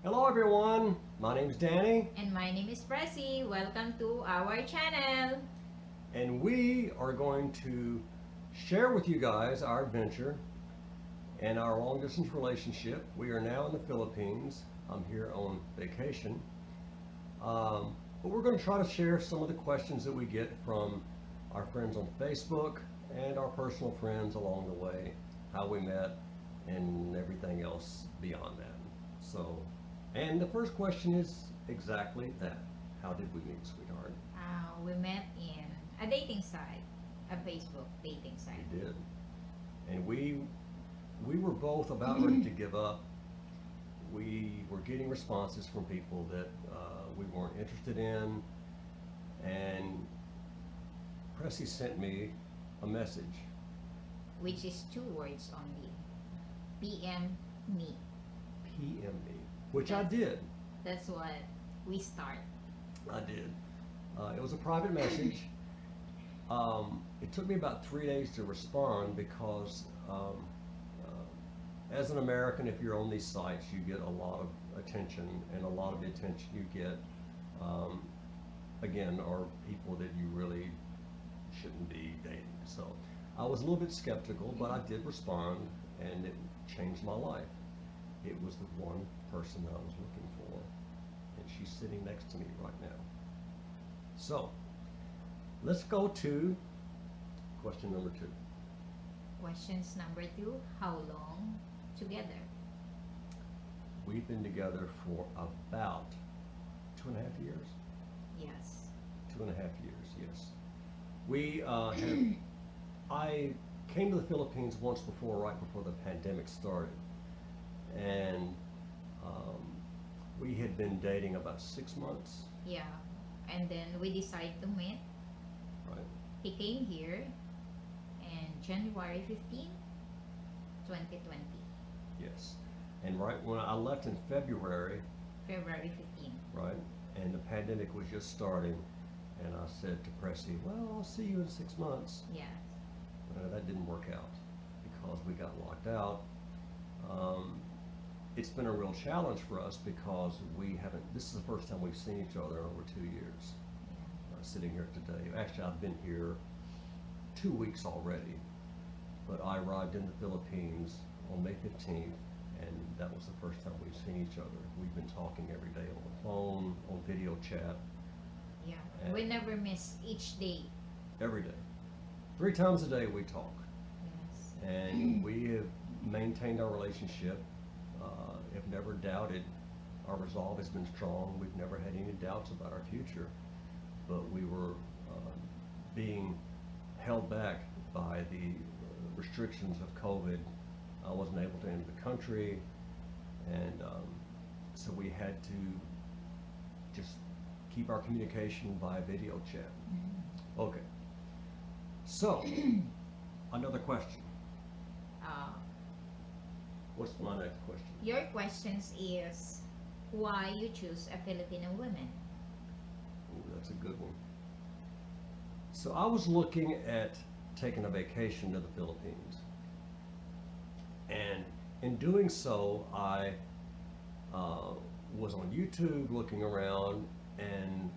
Hello everyone, my name's Danny, And my name is Pressy. Welcome to our channel. and we are going to share with you guys our adventure and our long distance relationship. We are now in the Philippines. I'm here on vacation. But we're going to try to share some of the questions that we get from our friends on Facebook and our personal friends along the way, how we met, and everything else beyond that. So, and the first question is exactly that. How did we meet, sweetheart? We met in a dating site, a Facebook dating site. We did. And we were both about ready to give up. We were getting responses from people that we weren't interested in, and Pressy sent me a message. Which is two words only. PM me. PM me, which I did. That's what we start. I did. It was a private message. It took me about 3 days to respond because, as an American, if you're on these sites, you get a lot of attention, and a lot of the attention you get, again, are people that you really shouldn't be dating. So I was a little bit skeptical, but I did respond, and it changed my life. It was the one person that I was looking for, and she's sitting next to me right now. So let's go to question number 2. Questions number 2. How long together? We've been together for about 2.5 years. Yes. 2.5 years, yes. We I came to the Philippines once before, right before the pandemic started, and we had been dating about 6 months, Yeah. And then we decided to meet. right? He came here in January 15, 2020. Yes. And right when I left in February, February 15. right, and the pandemic was just starting, and I said to Pressy, well, I'll see you in 6 months. Yeah. That didn't work out because we got locked out. It's been a real challenge for us because we haven't, this is the first time we've seen each other in over 2 years. Sitting here today. Actually, I've been here 2 weeks already, but I arrived in the Philippines on May 15th, and that was the first time we've seen each other. We've been talking every day on the phone, on video chat, Yeah. And- We never miss each day. every day. 3 times a day we talk, Yes. and we have maintained our relationship. Have never doubted. Our resolve has been strong. We've never had any doubts about our future, but we were being held back by the restrictions of COVID. I wasn't able to enter the country, and so we had to just keep our communication by video chat. Okay. So, another question. Uh, What's my next question? your questions is why you choose a Filipino woman. Ooh, that's a good one. So I was looking at taking a vacation to the Philippines. And in doing so, I was on YouTube looking around and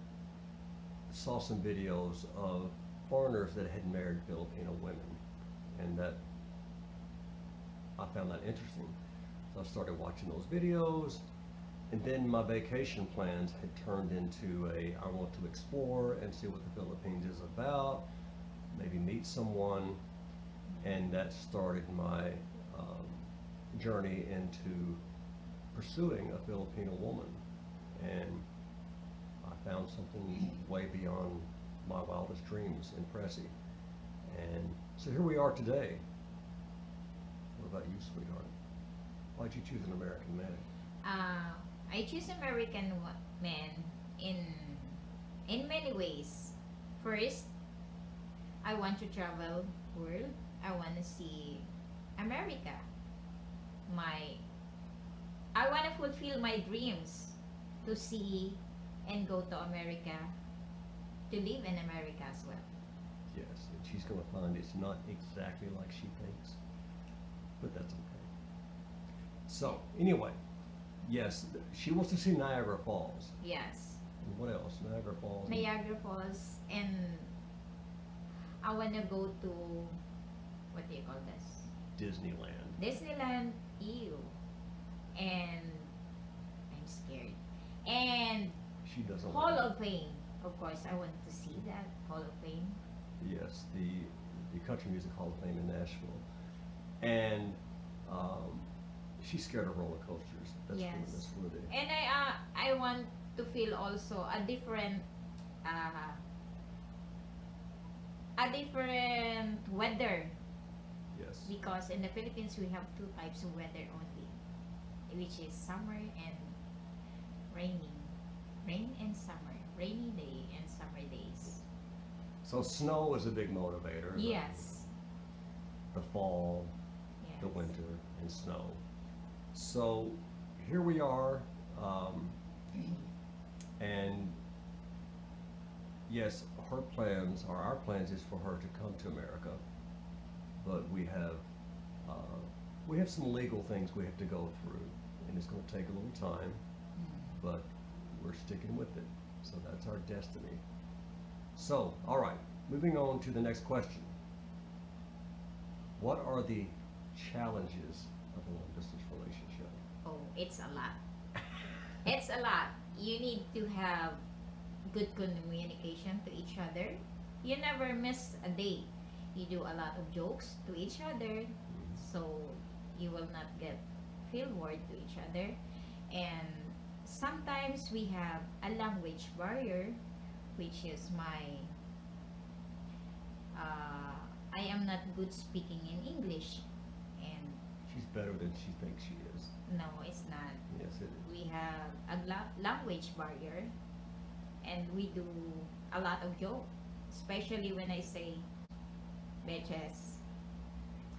saw some videos of foreigners that had married Filipino women. And that I found that interesting. So I started watching those videos. And then my vacation plans had turned into I want to explore and see what the Philippines is about, maybe meet someone, and that started my journey into pursuing a Filipino woman. And I found something way beyond my wildest dreams in Pressy. And so here we are today. What about you, sweetheart? Why'd you choose an American man? I choose American men in many ways. First, I want to travel world. I want to see America. I want to fulfill my dreams to see and go to America, to live in America as well. Yes, and she's going to find it's not exactly like she thinks, but that's okay. So, anyway, Yes, she wants to see Niagara Falls. Yes, And what else? Niagara Falls. Niagara Falls, and I wanna go to, what do you call this? Disneyland. Disneyland. Ew. And I'm scared. And She doesn't. Hall like of Fame. Of course, I want to see that Hall of Fame. Yes, the Country Music Hall of Fame in Nashville, and she's scared of roller coasters. That's Yes. What, that's what it is. And I want to feel also uh, a different weather, Yes. because in the Philippines we have two types of weather only, which is summer and rainy. Rain and summer. Rainy day and summer days. So snow is a big motivator. Yes. The fall, Yes. the winter, and snow. So here we are, and yes, her plans or our plans is for her to come to America, but we have some legal things we have to go through, and it's going to take a little time, but we're sticking with it. So that's our destiny. So, all right, moving on to the next question. What are the challenges of a long distance relationship? Oh, it's a lot. It's a lot. You need to have good communication to each other. You never miss a day. You do a lot of jokes to each other, so you will not feel bored to each other. And sometimes we have a language barrier, which is I am not good speaking in English, and She's better than she thinks she is. no, it's not. Yes, it is. We have a language barrier, and we do a lot of joke, especially when I say bitches,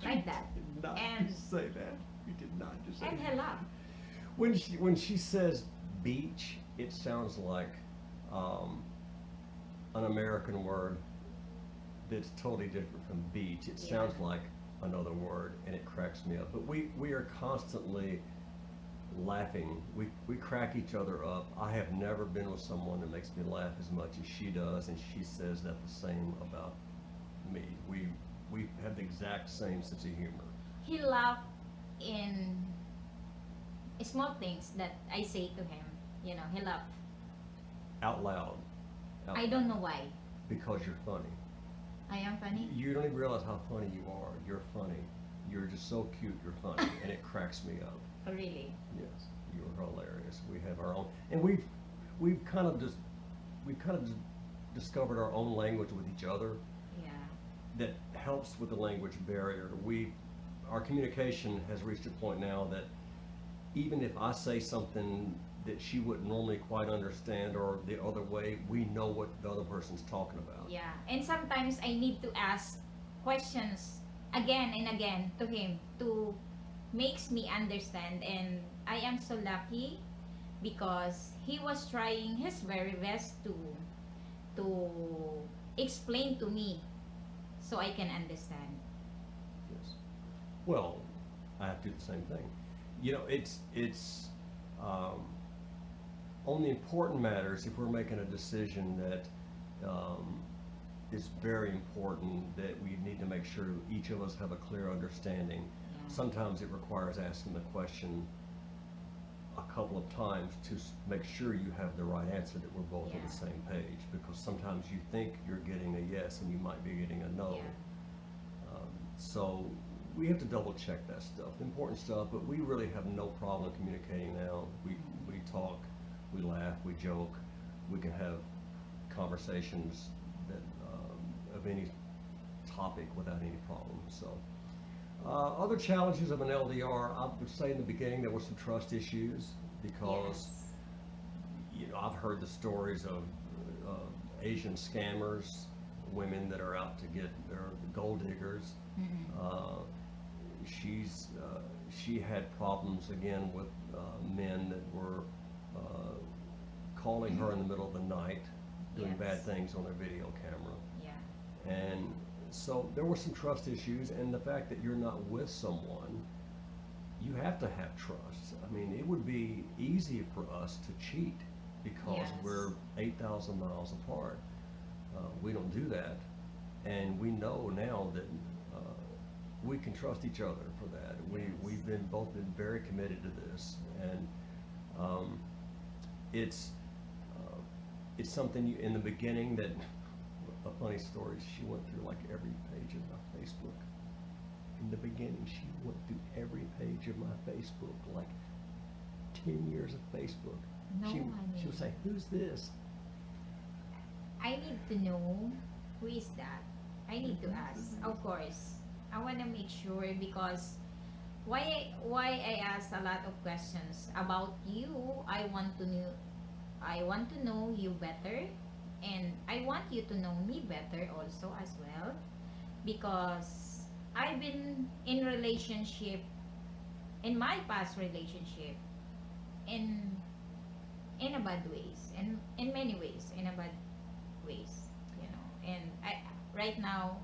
like that. You did not And- just say that. You did not just say And that. hello. When she says beach, it sounds like an American word that's totally different from beach. It Yeah. sounds like another word, and it cracks me up. But we are constantly laughing. We crack each other up. I have never been with someone that makes me laugh as much as she does, and she says that the same about me. We have the exact same sense of humor. He laughed in small things that I say to him. You know, he laughed. Out loud. Out I don't loud. know why. Because you're funny. I am funny. You don't even realize how funny you are. You're funny. You're just so cute. You're funny, and it cracks me up. Oh, really? Yes, you're hilarious. We have our own, and we've kind of discovered our own language with each other Yeah. that helps with the language barrier. Our communication has reached a point now that even if I say something that she wouldn't normally quite understand or the other way, we know what the other person's talking about. Yeah. And sometimes I need to ask questions again and again to him to makes me understand, and I am so lucky because he was trying his very best to explain to me so I can understand. Yes. Well, I have to do the same thing. You know, it's on the important matters, if we're making a decision that is very important, that we need to make sure each of us have a clear understanding. Yeah. Sometimes it requires asking the question a couple of times to make sure you have the right answer, that we're both on Yeah. the same page, because sometimes you think you're getting a yes and you might be getting a no. Yeah. So we have to double check that stuff, the important stuff, but we really have no problem communicating now. We talk, we laugh, we joke, we can have conversations that of any topic without any problem. So other challenges of an LDR, I would say in the beginning there were some trust issues, because Yes. you know, I've heard the stories of Asian scammers, women that are out to get their gold diggers. Mhm. She had problems again with men that were calling her in the middle of the night, doing bad Yes. things on their video camera. Yeah. And so there were some trust issues, and the fact that you're not with someone, you have have to have trust. I mean, it would be easy for us to cheat because Yes. we're 8,000 miles apart. We don't do that, and we know now that we can trust each other for that. Yes. We've been both been very committed to this, and it's something in the beginning that a funny story. She went through like every page of my Facebook. In the beginning, she went through every page of my Facebook, like 10 years of Facebook. No, she honey. would say, "Who's this?" I need to know who is that. I need to ask. Of course, I want to make sure because why I ask a lot of questions about you. I want to know you better, and I want you to know me better also as well, because I've been in relationship, in my past relationship, in a bad ways, and in many ways, in a bad ways, you know. And I right now,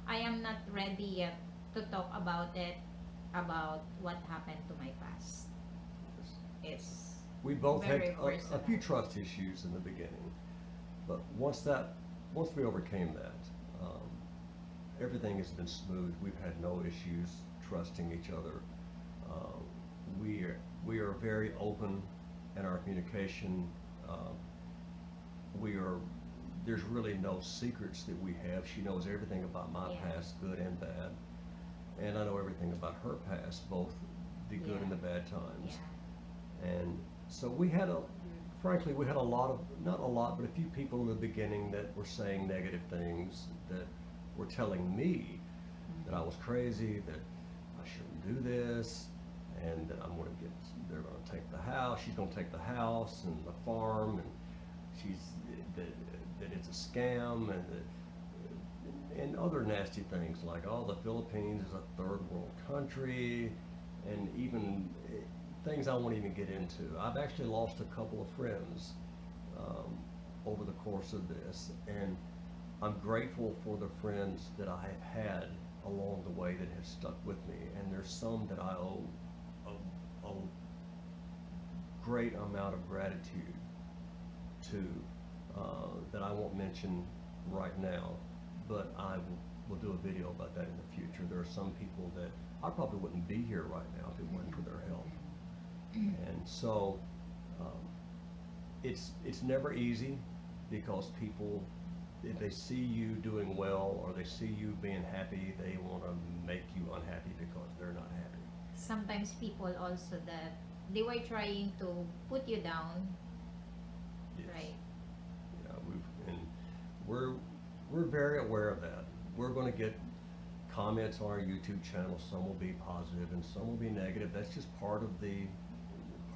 I am not ready yet to talk about it, about what happened to my past. It's We both had very a personal. few trust issues in the beginning, but once we overcame that, everything has been smooth. We've had no issues trusting each other. Uh, we are very open in our communication. There's really no secrets that we have. She knows everything about my Yeah. past, good and bad, and I know everything about her past, both the good and Yeah. the bad times. Yeah. And so frankly, we had a lot of, not a lot, but a few people in the beginning that were saying negative things, that were telling me that I was crazy, that I shouldn't do this, and that they're gonna take the house, she's gonna take the house and the farm, and that it's a scam, and other nasty things like, oh, the Philippines is a third world country, and even things I won't even get into. I've actually lost a couple of friends over the course of this, and I'm grateful for the friends that I have had along the way that have stuck with me, and there's some that I owe a great amount of gratitude to, that I won't mention right now, but I will do a video about that in the future. There are some people that I probably wouldn't be here right now if it weren't for their help. And so it's never easy, because people, if they see you doing well or they see you being happy, they want to make you unhappy because they're not happy. Sometimes people also that they were trying to put you down, Yes. right? Yeah, we're very aware of that. We're going to get comments on our YouTube channel. Some will be positive and some will be negative. That's just part of the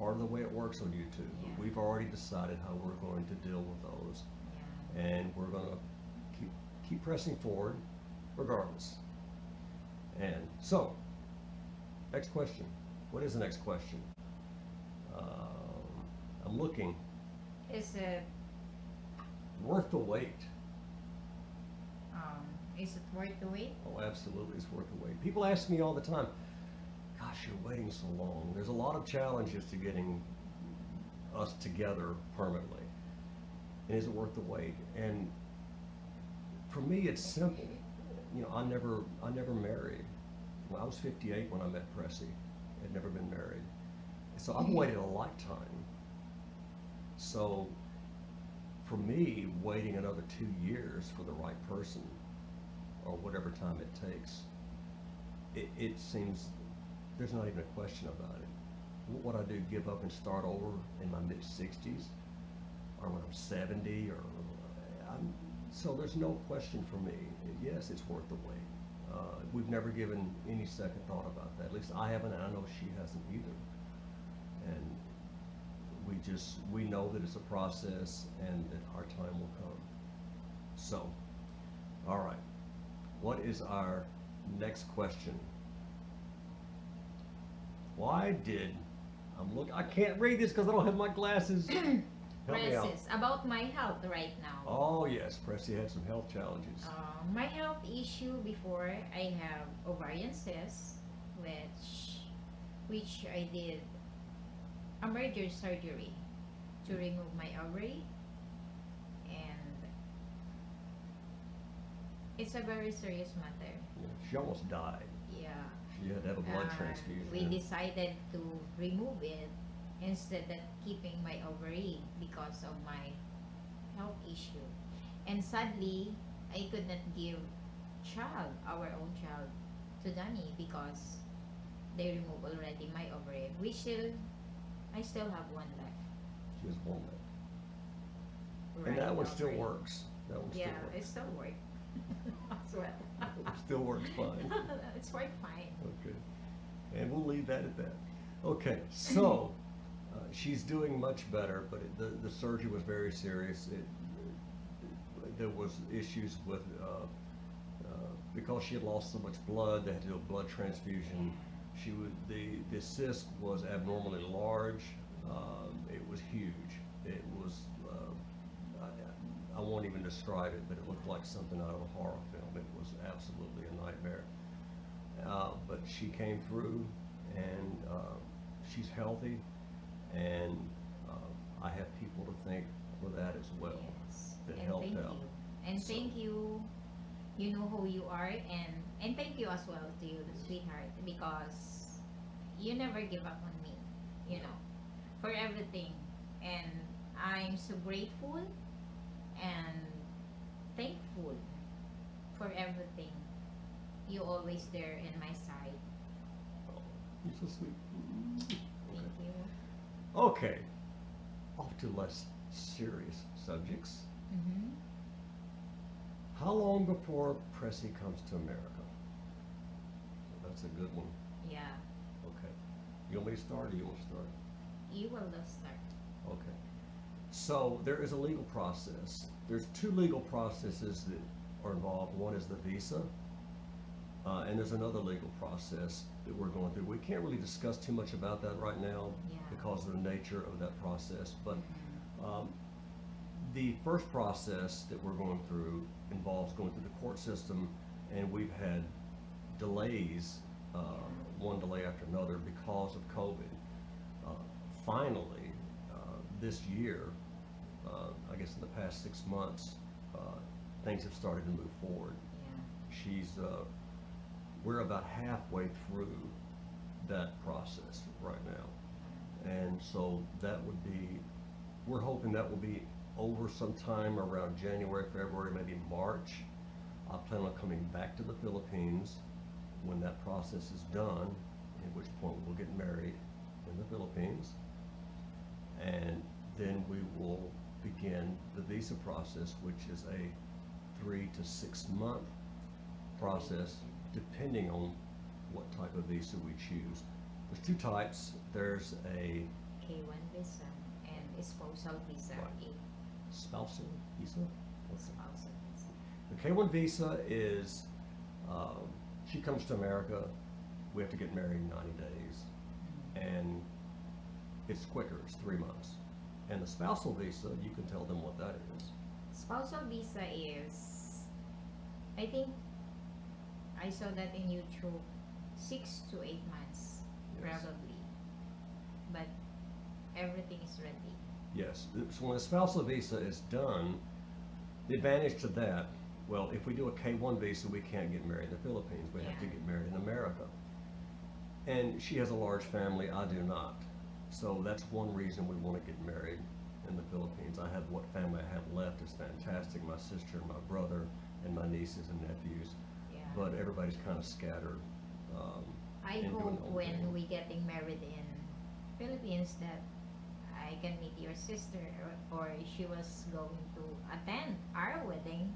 way it works on YouTube. Yeah. We've already decided how we're going to deal with those, Yeah. and we're going to keep pressing forward regardless. And so, next question. What is the next question? I'm looking. Is it Worth the wait. is it worth the wait? Oh, absolutely, it's worth the wait. People ask me all the time, gosh, you're waiting so long. There's a lot of challenges to getting us together permanently. And is it worth the wait? And for me, it's simple. You know, I never married. Well, I was 58 when I met Pressy. I'd never been married. So I've waited a lifetime. So for me, waiting another 2 years for the right person, or whatever time it takes, it seems there's not even a question about it. What would I do, give up and start over in my mid-60s, or when I'm 70, or so there's no question for me. Yes, it's worth the wait. We've never given any second thought about that. At least I haven't, and I know she hasn't either. And we know that it's a process and that our time will come. So, all right. What is our next question? I can't read this because I don't have my glasses. Help me out. Precious, about my health right now. Oh yes, Pressy had some health challenges. My health issue before, I have ovarian cyst, which which I did a major surgery to remove my ovary, and it's a very serious matter. Yeah, she almost died. Yeah. She had to have a blood Uh, transfusion. we decided to remove it instead of keeping my ovary because of my health issue. And sadly, I could not give our own child, to Danny because they removed already my ovary. I still have one left. She was one left. Right And that one still ovary. works. That one Yeah, still it works. still works as well. It still works fine. It's worked fine. Okay. And we'll leave that at that. Okay, so she's doing much better, but the surgery was very serious. There was issues with, because she had lost so much blood, they had to do a blood transfusion. The cyst was abnormally large. It was huge. It was, I won't even describe it, but it looked like something out of a horror film. It was absolutely a nightmare. But she came through, and she's healthy, and I have people to thank for that as well. Yes. That And helped thank out. you. And So- thank you. You know who you are, and thank you as well to you, sweetheart, because you never give up on me, for everything. And I'm so grateful and thankful for everything. You always there in my side. Oh, you're so sweet. Thank you. Okay, off to less serious subjects. Mm-hmm. How long before Pressy comes to America? That's a good one. Yeah. Okay. You want me to start, or you want to start? You will just start. Okay. So there is a legal process. There's two legal processes that are involved. One is the visa, and there's another legal process that we're going through. We can't really discuss too much about that right now Yeah. because of the nature of that process. But Mhm. the first process that we're going through involves going through the court system, and we've had delays, one delay after another because of COVID. Finally, this year, I guess in the past 6 months, things have started to move forward. Yeah. We're about halfway through that process right now. And so we're hoping that will be over sometime around January, February, maybe March. I plan on coming back to the Philippines when that process is done, at which point we'll get married in the Philippines. And then we will begin the visa process, which is a 3 to 6 month process, depending on what type of visa we choose. There's two types. There's a K1 visa and a spousal visa. Right. spousal visa. A spousal visa. The K1 visa is, she comes to America, we have to get married in 90 days, and it's quicker, it's 3 months. And the spousal visa, you can tell them what that is. Spousal visa is, I think, I saw that in YouTube, 6 to 8 months, Yes. probably. But everything is ready. Yes, so when a spousal visa is done, the advantage to that, well, if we do a K1 visa, we can't get married in the Philippines, we have to Yeah. get married in America. And she has a large family, I do not. So that's one reason we want to get married in the Philippines. What family I have left is fantastic, my sister and my brother and my nieces and nephews, Yeah. but everybody's kind of scattered. I and doing hope their own when thing. we getting married in Philippines that I can meet your sister, or she was going to attend our wedding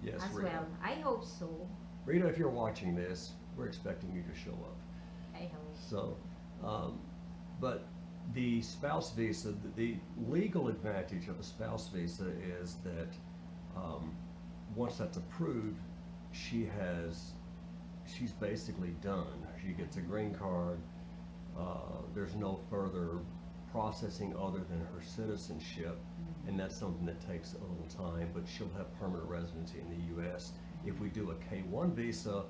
Yes, as Rita. well. I hope so. Rita, if you're watching this, we're expecting you to show up. I hope. So, but the spouse visa, the legal advantage of a spouse visa is that once that's approved, she's basically done. She gets a green card. There's no further processing other than her citizenship, and that's something that takes a little time, but she'll have permanent residency in the U.S. If we do a K1 visa,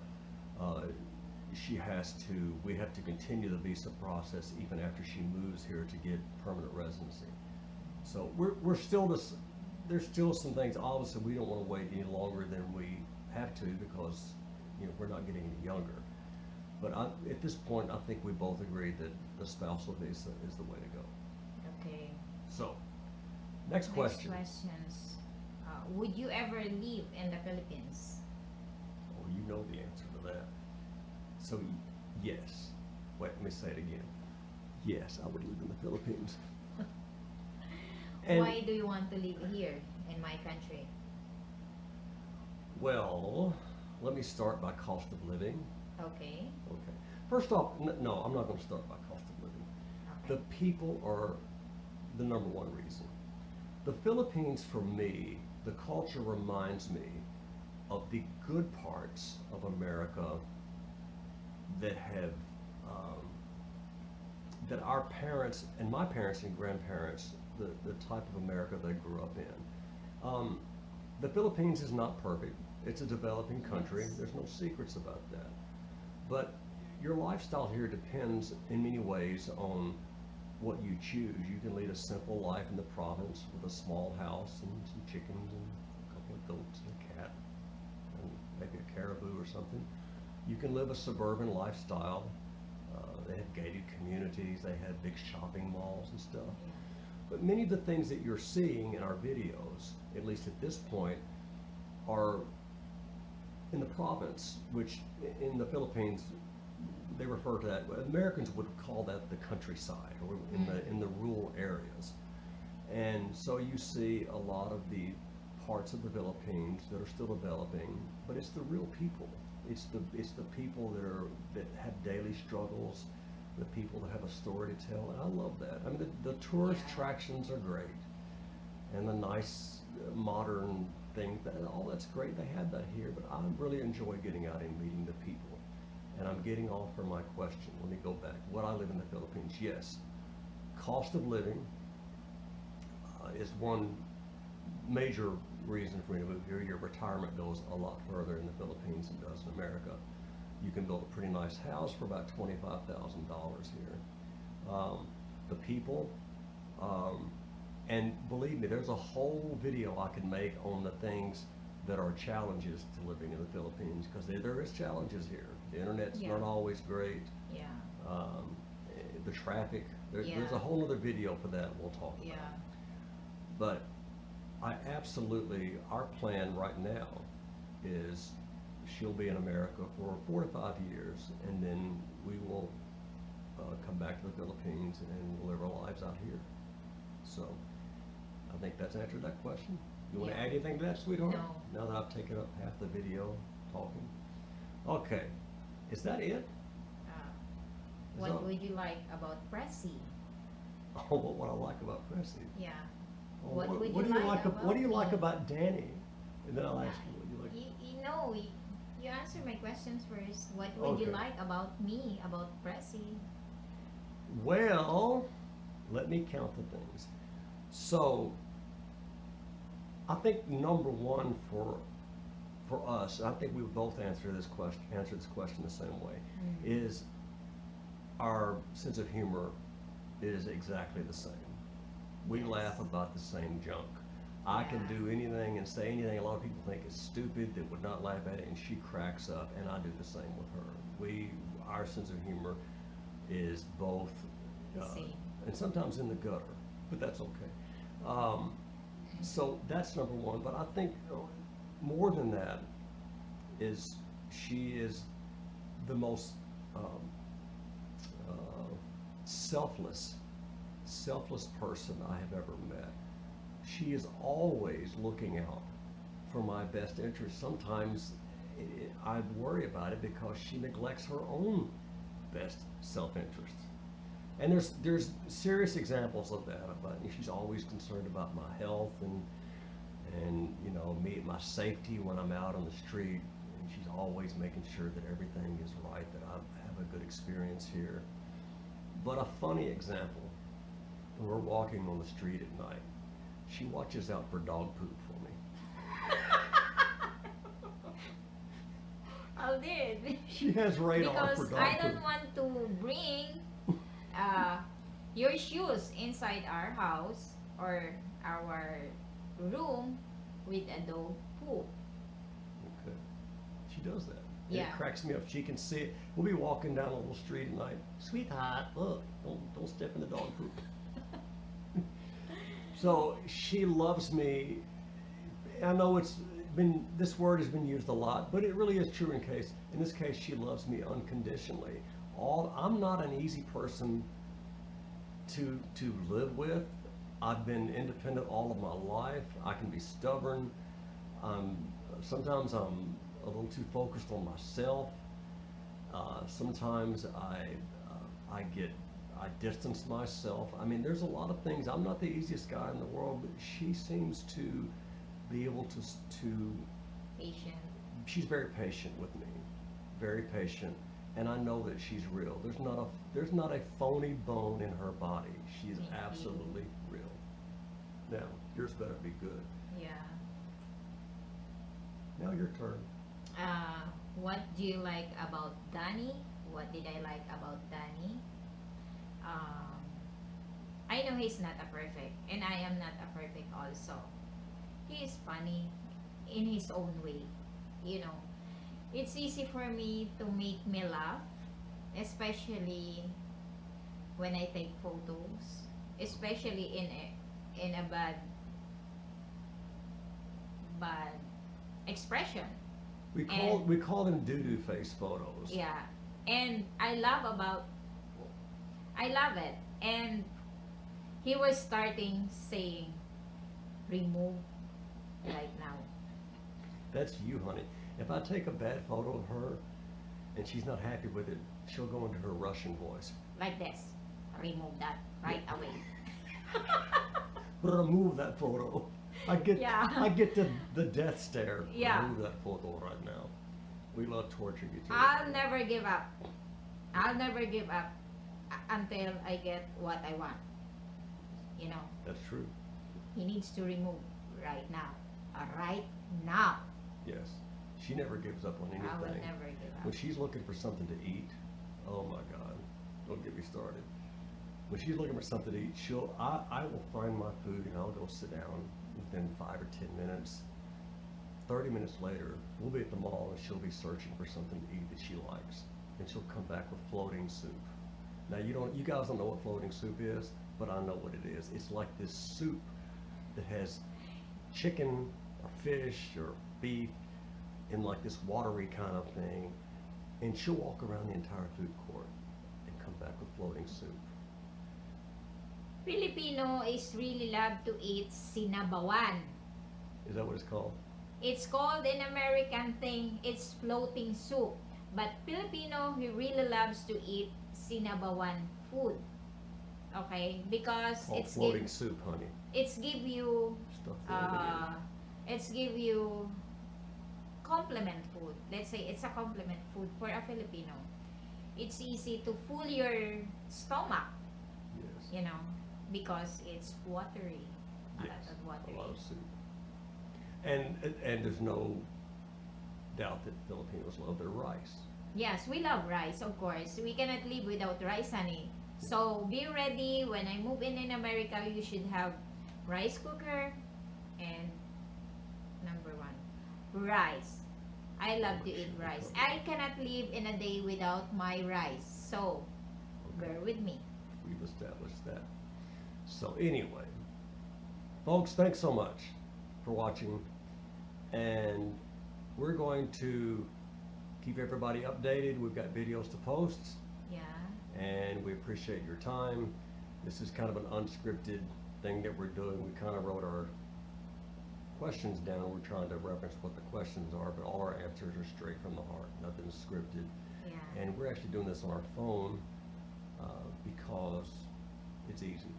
we have to continue the visa process even after she moves here to get permanent residency. So we're still there's still some things, obviously, we don't want to wait any longer than we have to because, we're not getting any younger. But at this point, I think we both agree that the spousal visa is the way to go. Okay. So, next question. Questions. Would you ever live in the Philippines? Oh, you know the answer to that. So, yes. Wait, let me say it again. Yes, I would live in the Philippines. And, Why do you want to live here in my country? well, let me start by cost of living. Okay. Okay. First off, no, I'm not going to start by cost of living. Okay. The people are the number one reason. The Philippines, for me, the culture reminds me of the good parts of America that have, that our parents and my parents and grandparents, the type of America they grew up in. The Philippines is not perfect. It's a developing country. Yes. There's no secrets about that. But your lifestyle here depends in many ways on what you choose. You can lead a simple life in the province with a small house and some chickens and a couple of goats and a cat and maybe a caribou or something. You can live a suburban lifestyle. They have gated communities. They have big shopping malls and stuff. Yeah. But many of the things that you're seeing in our videos, at least at this point, are in the province, which in the Philippines, they refer to that, Americans would call that the countryside, or in the rural areas. And so you see a lot of the parts of the Philippines that are still developing, but it's the real people. It's the people that have daily struggles, the people that have a story to tell, and I love that. I mean, the tourist attractions are great, and the nice modern things, all that's great. They have that here, but I really enjoy getting out and meeting the people. And I'm getting off from my question. Let me go back. Would I live in the Philippines? Yes. Cost of living is one major reason for me to move here. Your retirement goes a lot further in the Philippines than it does in America. You can build a pretty nice house for about $25,000 here. The people, and believe me, there's a whole video I can make on the things that are challenges to living in the Philippines, because there is challenges here. The internet's not always great. Yeah. The traffic, there's Yeah. a whole other video for that we'll talk about. Yeah. But our plan right now is she'll be in America for 4 to 5 years, and then we will come back to the Philippines and live our lives out here. So I think that's answered that question. You want to add anything to that, sweetheart? No. Now that I've taken up half the video talking. Okay, is that it? What would you like about Pressy? Oh, what I like about Pressy. Yeah. Oh, What would do you like like? about What do you like me? about Danny? And then I'll ask you what you like. You answer my questions first. What would you Okay. like about me, about Pressy? Well, let me count the things. So, I think number one for us, I think we would both answer this question the same way, is our sense of humor is exactly the same. We Yes. laugh about the same junk. I can Yeah. do anything and say anything a lot of people think is stupid that would not laugh at it, and she cracks up, and I do the same with her. Our sense of humor is both, The same. and sometimes in the gutter, but that's okay. So that's number one, but I think more than that is she is the most selfless person I have ever met. She is always looking out for my best interest. Sometimes I worry about it because she neglects her own best self-interest. And there's serious examples of that. But she's always concerned about my health and my safety when I'm out on the street. And she's always making sure that everything is right, that I have a good experience here. But a funny example, when we're walking on the street at night, she watches out for dog poop for me. all did. She has radar Because for dog I don't poop. want to bring uh, your shoes inside our house or our room with a dog poop. Okay. She does that. And Yeah. it cracks me up. She can see it. We'll be walking down a little street at night. Sweetheart, look, don't step in the dog poop. So she loves me. I know this word has been used a lot, but it really is true in this case, she loves me unconditionally. I'm not an easy person to live with. I've been independent all of my life. I can be stubborn. Sometimes I'm a little too focused on myself. Sometimes I distance myself. I mean, there's a lot of things. I'm not the easiest guy in the world, but she seems to be able to. Patient. She's very patient with me, very patient, and I know that she's real. There's not a phony bone in her body. She's Thank you. absolutely real. Now, yours better be good. Yeah. Now your turn. What do you like about Danny? What did I like about Danny? I know he's not a perfect, and I am not a perfect also. He is funny in his own way. You know, it's easy for me to make me laugh, especially when I take photos, especially in a bad expression. We call them doo-doo face photos. Yeah, and I love it. And he was starting saying, remove right now. That's you, honey. If I take a bad photo of her and she's not happy with it, she'll go into her Russian voice. Like this. Remove that right away. Remove that photo. Yeah. I get the death stare. Yeah. Remove that photo right now. We love torturing you too. I'll never give up. I'll never give up until I get what I want. You know, That's true. he needs to remove right now. Right now. Yes. She never gives up on anything. I will never give When up. she's looking for something to eat, oh my God, don't get me started. When she's looking for something to eat, I will find my food and I'll go sit down within 5 or 10 minutes. 30 minutes later, we'll be at the mall and she'll be searching for something to eat that she likes. And she'll come back with floating soup. Now you guys don't know what floating soup is, but I know what it is. It's like this soup that has chicken or fish or beef in like this watery kind of thing. And she'll walk around the entire food court and come back with floating soup. Filipino is really love to eat sinabawan. Is that what it's called? It's called in American thing, it's floating soup. But Filipino, he really loves to eat sinabawan food. Okay? Because Called floating soup, honey. it's give you Stuff floating it's give you complement food. Let's say it's a complement food for a Filipino. It's easy to fool your stomach, in. Yes. you know, because it's watery. A lot Yes, of watery. a lot of soup. And there's no doubt that Filipinos love their rice. Yes, we love rice, of course. We cannot live without rice, honey. So be ready. When I move in America, you should have rice cooker and number one, rice. I love to eat rice. I cannot live in a day without my rice. So bear with me. We've established that. So anyway, folks, thanks so much for watching. And we're going to keep everybody updated. We've got videos to post, Yeah. and we appreciate your time. This is kind of an unscripted thing that we're doing. We kind of wrote our questions down. We're trying to reference what the questions are, but all our answers are straight from the heart. Nothing's scripted. Yeah. And we're actually doing this on our phone because it's easy.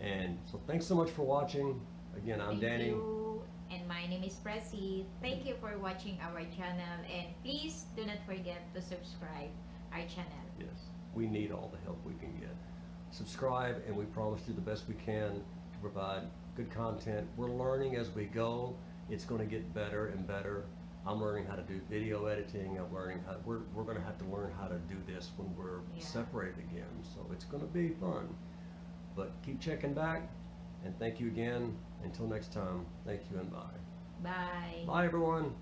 And so thanks so much for watching. Again, I'm Thank Danny. you. And my name is Pressy. Thank you for watching our channel. And please do not forget to subscribe our channel. Yes, we need all the help we can get. Subscribe, and we promise to do the best we can to provide good content. We're learning as we go. It's going to get better and better. I'm learning how to do video editing. I'm learning how, we're gonna have to learn how to do this when we're Yeah. separated again. So it's gonna be fun. But keep checking back, and thank you again. Until next time, thank you and bye. Bye. Bye everyone.